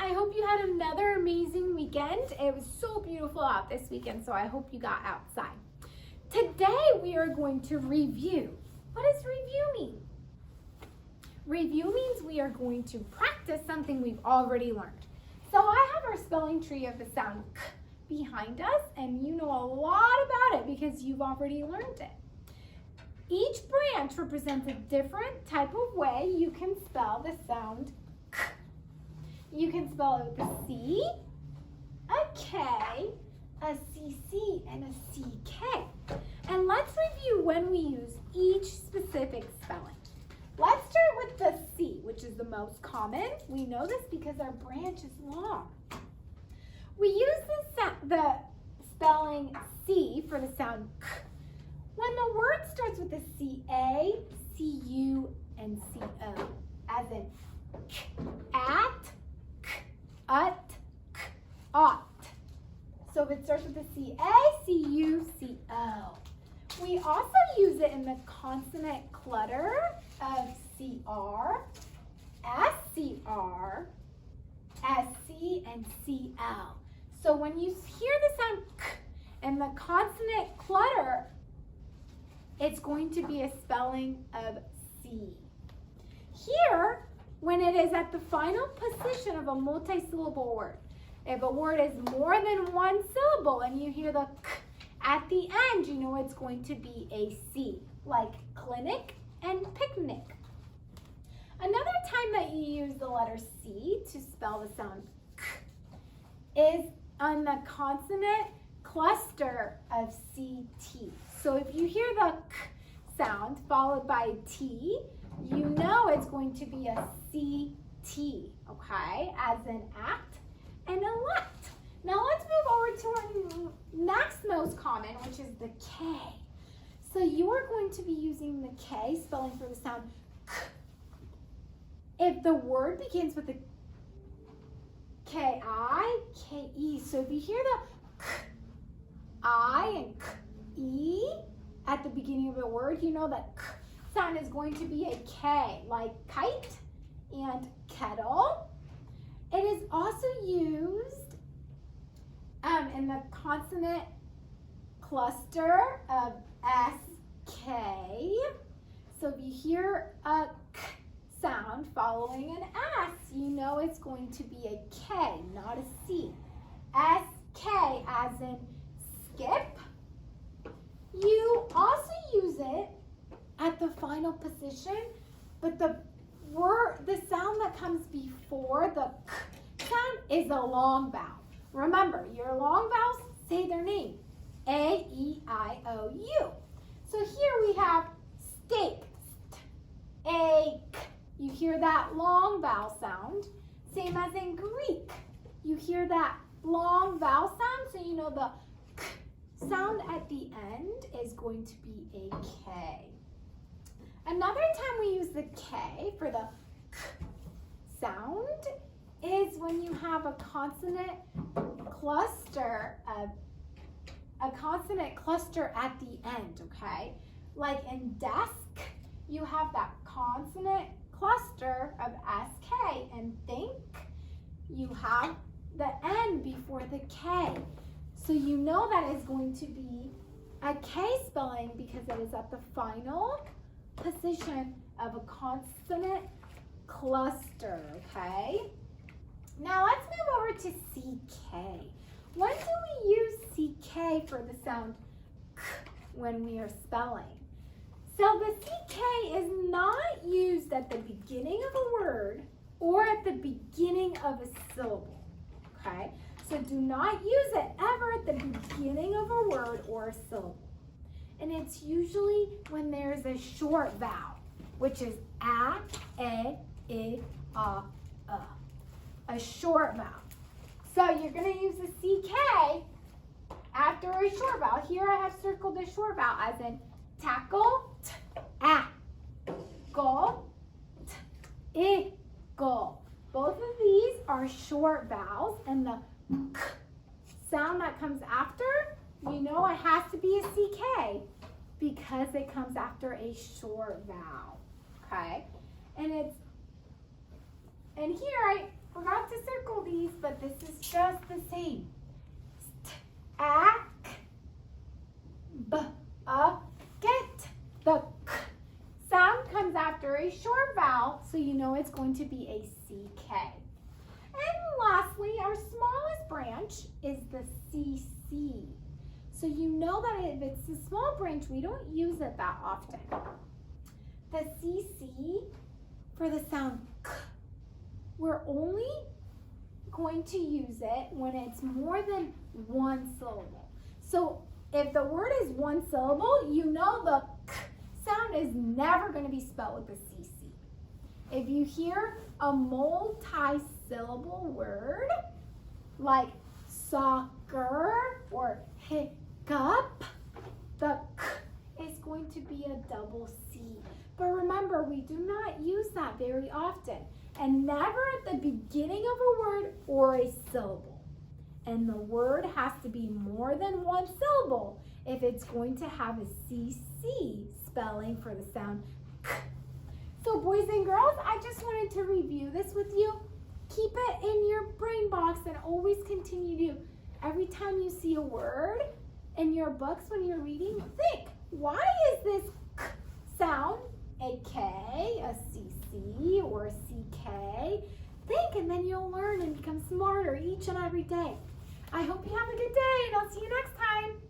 I hope you had another amazing weekend. It was so beautiful out this weekend, so I hope you got outside. Today we are going to review. What does review mean? Review means we are going to practice something we've already learned. So I have our spelling tree of the sound k behind us, and you know a lot about it because you've already learned it. Each branch represents a different type of way you can spell the sound k. You can spell it with a C, a K, a CC, and a CK. And let's review when we use each specific spelling. Let's start with the C, which is the most common. We know this because our branch is long. We use the spelling C for the sound k when the word starts with a CA, CU, and CO, as in k, at, k, ut, k, ought. So if it starts with a CA, CU, CO. We also use it in the consonant clutter of CR, SCR, SC, and CL. So when you hear the sound k and the consonant clutter, it's going to be a spelling of C. Here, when it is at the final position of a multi-syllable word, if a word is more than one syllable and you hear the k at the end, you know it's going to be a C, like clinic and picnic. Another time that you use the letter C to spell the sound k is on the consonant cluster of CT. So if you hear the k sound followed by T, you know it's going to be a CT, okay, as in act and elect. Now let's move over to our next most common, which is the K. So you are going to be using the K spelling for the sound k. If the word begins with a K-I, K-E, so if you hear the K-I and K-E at the beginning of the word, you know that k sound is going to be a K, like kite and kettle. It is also used in the consonant cluster of SK. So if you hear a k sound following an S, you know it's going to be a K, not a C. SK as in skip. You also use it at the final position, but the sound that comes before the k sound is a long vowel. Remember, your long vowels say their name, A, E, I, O, U. So here we have steak, st, ache. You hear that long vowel sound. Same as in Greek. You hear that long vowel sound, so you know the k sound at the end is going to be a K. Another time we use the K for the k sound is when you have a consonant cluster at the end, okay? Like in desk, you have that consonant cluster of SK, and think, you have the N before the K. So you know that is going to be a K spelling because it is at the final position of a consonant cluster, okay? Now let's move over to CK. When do we use CK for the sound k when we are spelling? So the CK is not used at the beginning of a word or at the beginning of a syllable, okay? So do not use it ever at the beginning of a word or a syllable. And it's usually when there's a short vowel, which is a, I, a short vowel. So you're going to use the CK after a short vowel. Here I have circled a short vowel as in tackle, t, a, go, t, I, go. Both of these are short vowels, and the k sound that comes after, you know it has to be a CK because it comes after a short vowel, okay? And here I forgot to circle these, but this is just the same. Ack, b, get. The k sound comes after a short vowel, so you know it's going to be a CK. And lastly, our smallest branch is the CC. So you know that if it's a small branch, we don't use it that often. The CC, for the sound k, we're only going to use it when it's more than one syllable. So if the word is one syllable, you know the k sound is never going to be spelled with the CC. If you hear a multi-syllable word like soccer or hiccup, the k is going to be a double C. But remember, we do not use that very often, and never at the beginning of a word or a syllable. And the word has to be more than one syllable if it's going to have a CC spelling for the sound k. So boys and girls, I just wanted to review this with you. Keep it in your brain box and always continue to, every time you see a word in your books when you're reading, think, why is this k sound a K, a CC, or a CK? Think, and then you'll learn and become smarter each and every day. I hope you have a good day, and I'll see you next time.